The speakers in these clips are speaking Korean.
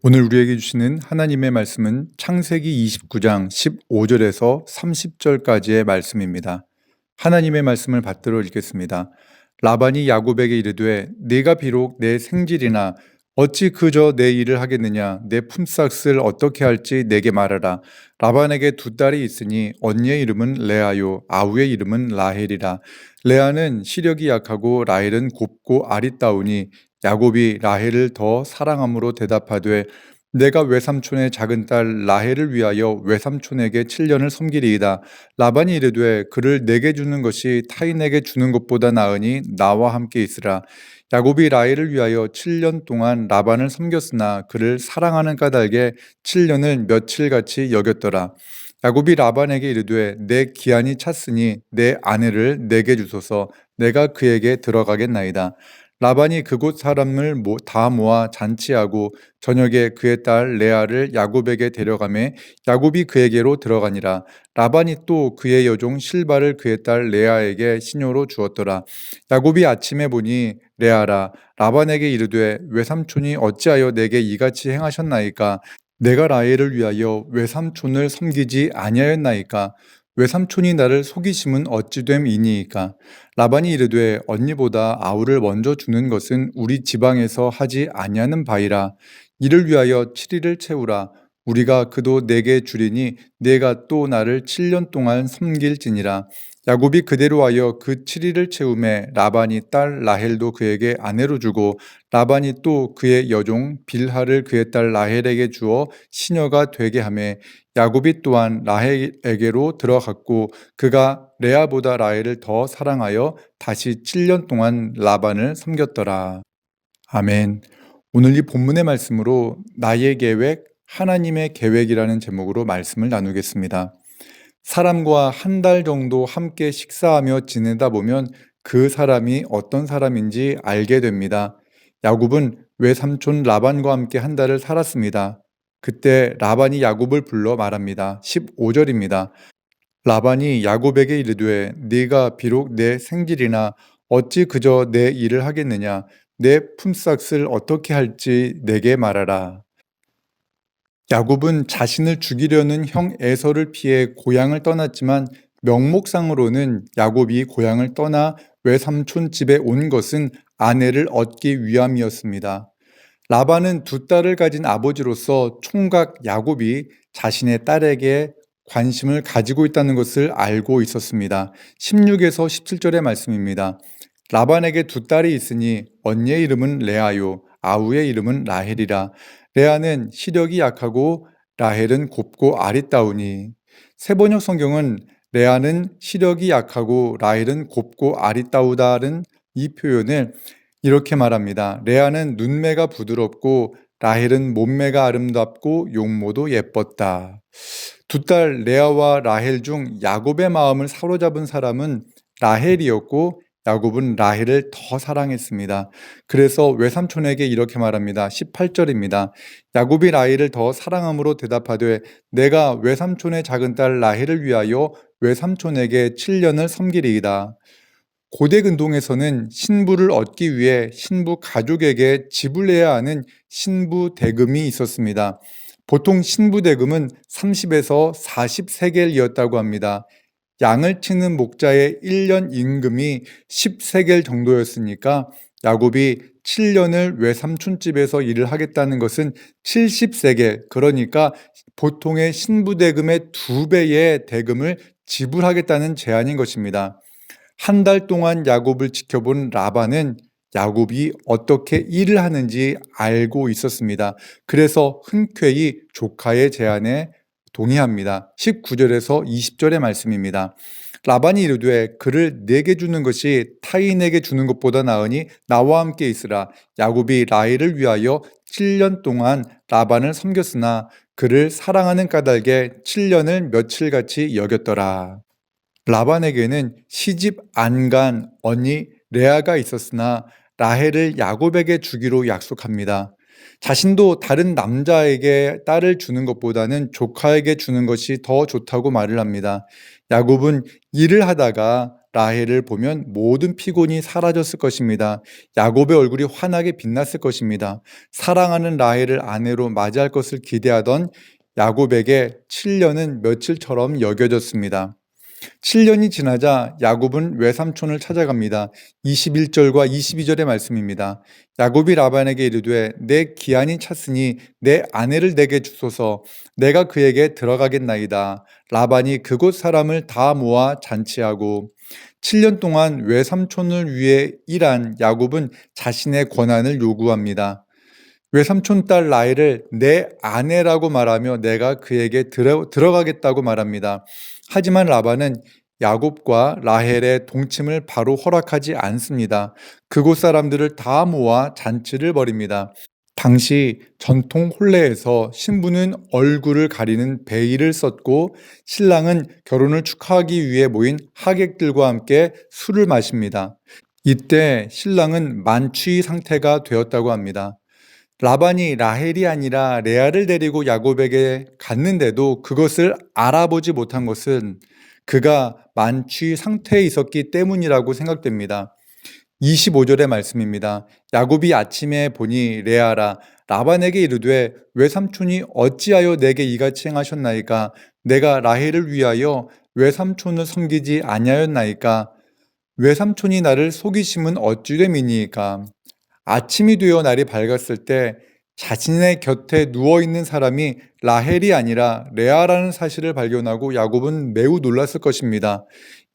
오늘 우리에게 주시는 하나님의 말씀은 창세기 29장 15절에서 30절까지의 말씀입니다. 하나님의 말씀을 받들어 읽겠습니다. 라반이 야곱에게 이르되 네가 비록 내 생질이나 어찌 그저 내 일을 하겠느냐. 내 품삯을 어떻게 할지 내게 말하라. 라반에게 두 딸이 있으니 언니의 이름은 레아요 아우의 이름은 라헬이라. 레아는 시력이 약하고 라헬은 곱고 아리따우니 야곱이 라헬을 더 사랑함으로 대답하되 내가 외삼촌의 작은 딸 라헬을 위하여 외삼촌에게 7년을 섬기리이다. 라반이 이르되 그를 내게 주는 것이 타인에게 주는 것보다 나으니 나와 함께 있으라. 야곱이 라헬을 위하여 7년 동안 라반을 섬겼으나 그를 사랑하는 까닭에 7년을 며칠같이 여겼더라. 야곱이 라반에게 이르되 내 기한이 찼으니 내 아내를 내게 주소서. 내가 그에게 들어가겠나이다. 라반이 그곳 사람을 다 모아 잔치하고 저녁에 그의 딸 레아를 야곱에게 데려가매 야곱이 그에게로 들어가니라. 라반이 또 그의 여종 실바를 그의 딸 레아에게 시녀로 주었더라. 야곱이 아침에 보니 레아라. 라반에게 이르되 외삼촌이 어찌하여 내게 이같이 행하셨나이까? 내가 라헬을 위하여 외삼촌을 섬기지 아니하였나이까? 외삼촌이 나를 속이심은 어찌 됨이니이까? 라반이 이르되 언니보다 아우를 먼저 주는 것은 우리 지방에서 하지 아니하는 바이라. 이를 위하여 7일을 채우라. 우리가 그도 내게 주리니 내가 또 나를 7년 동안 섬길지니라. 야곱이 그대로 하여 그 7일을 채우매 라반이 딸 라헬도 그에게 아내로 주고 라반이 또 그의 여종 빌하를 그의 딸 라헬에게 주어 시녀가 되게 하매 야곱이 또한 라헬에게로 들어갔고 그가 레아보다 라헬을 더 사랑하여 다시 7년 동안 라반을 섬겼더라. 아멘. 오늘 이 본문의 말씀으로 나의 계획, 하나님의 계획이라는 제목으로 말씀을 나누겠습니다. 사람과 한 달 정도 함께 식사하며 지내다 보면 그 사람이 어떤 사람인지 알게 됩니다. 야곱은 외삼촌 라반과 함께 한 달을 살았습니다. 그때 라반이 야곱을 불러 말합니다. 15절입니다. 라반이 야곱에게 이르되 네가 비록 내 생질이나 어찌 그저 내 일을 하겠느냐. 내 품삯을 어떻게 할지 내게 말하라. 야곱은 자신을 죽이려는 형 에서를 피해 고향을 떠났지만 명목상으로는 야곱이 고향을 떠나 외삼촌 집에 온 것은 아내를 얻기 위함이었습니다. 라반은 두 딸을 가진 아버지로서 총각 야곱이 자신의 딸에게 관심을 가지고 있다는 것을 알고 있었습니다. 16에서 17절의 말씀입니다. 라반에게 두 딸이 있으니 언니의 이름은 레아요 아우의 이름은 라헬이라. 레아는 시력이 약하고 라헬은 곱고 아리따우니. 세번역 성경은 레아는 시력이 약하고 라헬은 곱고 아리따우다는 이 표현을 이렇게 말합니다. 레아는 눈매가 부드럽고 라헬은 몸매가 아름답고 용모도 예뻤다. 두 딸 레아와 라헬 중 야곱의 마음을 사로잡은 사람은 라헬이었고 야곱은 라헬을 더 사랑했습니다. 그래서 외삼촌에게 이렇게 말합니다. 18절입니다. 야곱이 라헬을 더 사랑함으로 대답하되 내가 외삼촌의 작은 딸 라헬을 위하여 외삼촌에게 7년을 섬기리이다. 고대 근동에서는 신부를 얻기 위해 신부 가족에게 지불해야 하는 신부 대금이 있었습니다. 보통 신부 대금은 30에서 40세겔이었다고 합니다. 양을 치는 목자의 1년 임금이 10세겔 정도였으니까 야곱이 7년을 외삼촌 집에서 일을 하겠다는 것은 70세겔, 그러니까 보통의 신부 대금의 2배의 대금을 지불하겠다는 제안인 것입니다. 한 달 동안 야곱을 지켜본 라반은 야곱이 어떻게 일을 하는지 알고 있었습니다. 그래서 흔쾌히 조카의 제안에 동의합니다. 19절에서 20절의 말씀입니다. 라반이 이르되 그를 내게 주는 것이 타인에게 주는 것보다 나으니 나와 함께 있으라. 야곱이 라헬을 위하여 7년 동안 라반을 섬겼으나 그를 사랑하는 까닭에 7년을 며칠같이 여겼더라. 라반에게는 시집 안 간 언니 레아가 있었으나 라헬을 야곱에게 주기로 약속합니다. 자신도 다른 남자에게 딸을 주는 것보다는 조카에게 주는 것이 더 좋다고 말을 합니다. 야곱은 일을 하다가 라헬을 보면 모든 피곤이 사라졌을 것입니다. 야곱의 얼굴이 환하게 빛났을 것입니다. 사랑하는 라헬을 아내로 맞이할 것을 기대하던 야곱에게 7년은 며칠처럼 여겨졌습니다. 7년이 지나자 야곱은 외삼촌을 찾아갑니다. 21절과 22절의 말씀입니다. 야곱이 라반에게 이르되 내 기한이 찼으니 내 아내를 내게 주소서. 내가 그에게 들어가겠나이다. 라반이 그곳 사람을 다 모아 잔치하고 7년 동안 외삼촌을 위해 일한 야곱은 자신의 권한을 요구합니다. 외삼촌 딸 라헬을 내 아내라고 말하며 내가 그에게 들어가겠다고 말합니다. 하지만 라반은 야곱과 라헬의 동침을 바로 허락하지 않습니다. 그곳 사람들을 다 모아 잔치를 벌입니다. 당시 전통 혼례에서 신부는 얼굴을 가리는 베일을 썼고 신랑은 결혼을 축하하기 위해 모인 하객들과 함께 술을 마십니다. 이때 신랑은 만취 상태가 되었다고 합니다. 라반이 라헬이 아니라 레아를 데리고 야곱에게 갔는데도 그것을 알아보지 못한 것은 그가 만취 상태에 있었기 때문이라고 생각됩니다. 25절의 말씀입니다. 야곱이 아침에 보니 레아라 라반에게 이르되 외삼촌이 어찌하여 내게 이같이 행하셨나이까? 내가 라헬을 위하여 외삼촌을 섬기지 아니하였나이까? 외삼촌이 나를 속이심은 어찌됨이니까? 아침이 되어 날이 밝았을 때 자신의 곁에 누워있는 사람이 라헬이 아니라 레아라는 사실을 발견하고 야곱은 매우 놀랐을 것입니다.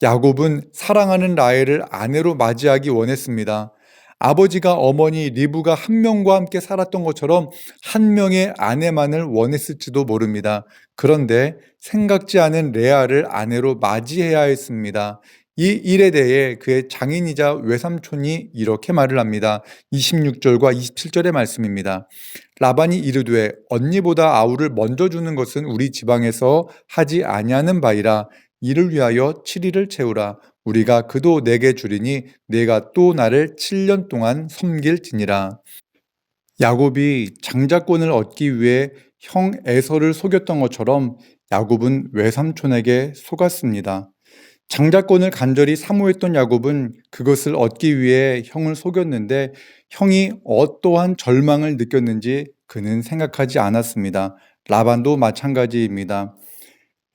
야곱은 사랑하는 라헬을 아내로 맞이하기 원했습니다. 아버지가 어머니 리브가 한 명과 함께 살았던 것처럼 한 명의 아내만을 원했을지도 모릅니다. 그런데 생각지 않은 레아를 아내로 맞이해야 했습니다. 이 일에 대해 그의 장인이자 외삼촌이 이렇게 말을 합니다. 26절과 27절의 말씀입니다. 라반이 이르되 언니보다 아우를 먼저 주는 것은 우리 지방에서 하지 아니하는 바이라. 이를 위하여 7일을 채우라. 우리가 그도 내게 주리니 내가 또 나를 7년 동안 섬길지니라. 야곱이 장자권을 얻기 위해 형 에서를 속였던 것처럼 야곱은 외삼촌에게 속았습니다. 장자권을 간절히 사모했던 야곱은 그것을 얻기 위해 형을 속였는데 형이 어떠한 절망을 느꼈는지 그는 생각하지 않았습니다. 라반도 마찬가지입니다.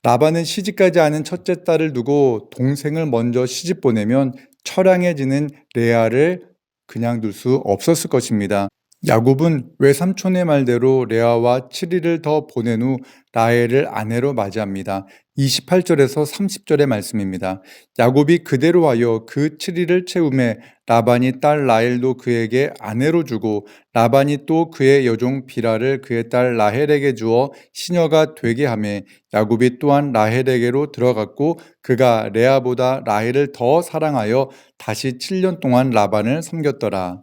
라반은 시집가지 않은 첫째 딸을 두고 동생을 먼저 시집 보내면 처량해지는 레아를 그냥 둘 수 없었을 것입니다. 야곱은 외삼촌의 말대로 레아와 7일을 더 보낸 후 라헬을 아내로 맞이합니다. 28절에서 30절의 말씀입니다. 야곱이 그대로 하여 그 7일을 채우매 라반이 딸 라헬도 그에게 아내로 주고 라반이 또 그의 여종 비라를 그의 딸 라헬에게 주어 시녀가 되게 하매 야곱이 또한 라헬에게로 들어갔고 그가 레아보다 라헬을 더 사랑하여 다시 7년 동안 라반을 섬겼더라.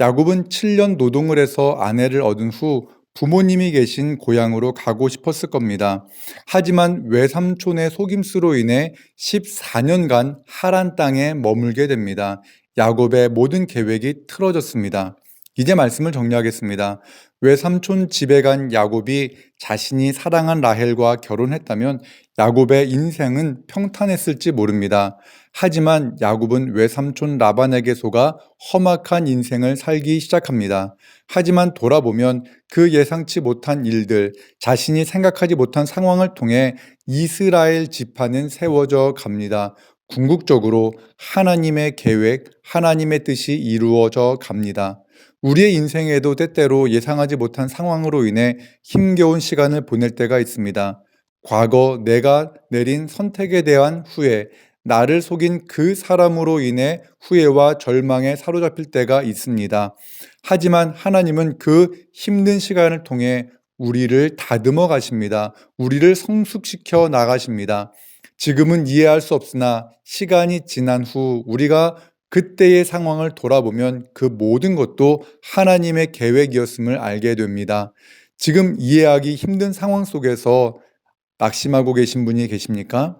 야곱은 7년 노동을 해서 아내를 얻은 후 부모님이 계신 고향으로 가고 싶었을 겁니다. 하지만 외삼촌의 속임수로 인해 14년간 하란 땅에 머물게 됩니다. 야곱의 모든 계획이 틀어졌습니다. 이제 말씀을 정리하겠습니다. 외삼촌 집에 간 야곱이 자신이 사랑한 라헬과 결혼했다면 야곱의 인생은 평탄했을지 모릅니다. 하지만 야곱은 외삼촌 라반에게 속아 험악한 인생을 살기 시작합니다. 하지만 돌아보면 그 예상치 못한 일들, 자신이 생각하지 못한 상황을 통해 이스라엘 지파는 세워져 갑니다. 궁극적으로 하나님의 계획, 하나님의 뜻이 이루어져 갑니다. 우리의 인생에도 때때로 예상하지 못한 상황으로 인해 힘겨운 시간을 보낼 때가 있습니다. 과거 내가 내린 선택에 대한 후회, 나를 속인 그 사람으로 인해 후회와 절망에 사로잡힐 때가 있습니다. 하지만 하나님은 그 힘든 시간을 통해 우리를 다듬어 가십니다. 우리를 성숙시켜 나가십니다. 지금은 이해할 수 없으나 시간이 지난 후 우리가 그때의 상황을 돌아보면 그 모든 것도 하나님의 계획이었음을 알게 됩니다. 지금 이해하기 힘든 상황 속에서 낙심하고 계신 분이 계십니까?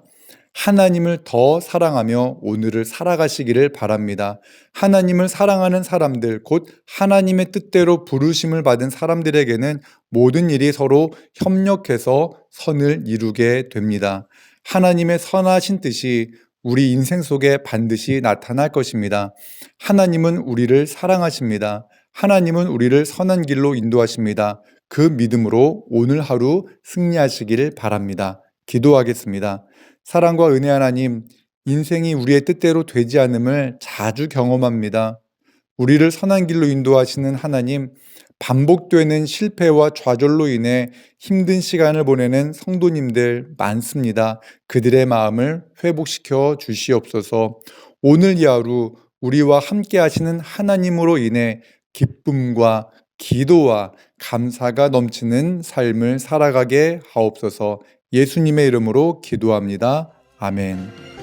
하나님을 더 사랑하며 오늘을 살아가시기를 바랍니다. 하나님을 사랑하는 사람들, 곧 하나님의 뜻대로 부르심을 받은 사람들에게는 모든 일이 서로 협력해서 선을 이루게 됩니다. 하나님의 선하신 뜻이 우리 인생 속에 반드시 나타날 것입니다. 하나님은 우리를 사랑하십니다. 하나님은 우리를 선한 길로 인도하십니다. 그 믿음으로 오늘 하루 승리하시길 바랍니다. 기도하겠습니다. 사랑과 은혜 하나님, 인생이 우리의 뜻대로 되지 않음을 자주 경험합니다. 우리를 선한 길로 인도하시는 하나님, 반복되는 실패와 좌절로 인해 힘든 시간을 보내는 성도님들 많습니다. 그들의 마음을 회복시켜 주시옵소서. 오늘 이 하루 우리와 함께 하시는 하나님으로 인해 기쁨과 기도와 감사가 넘치는 삶을 살아가게 하옵소서. 예수님의 이름으로 기도합니다. 아멘.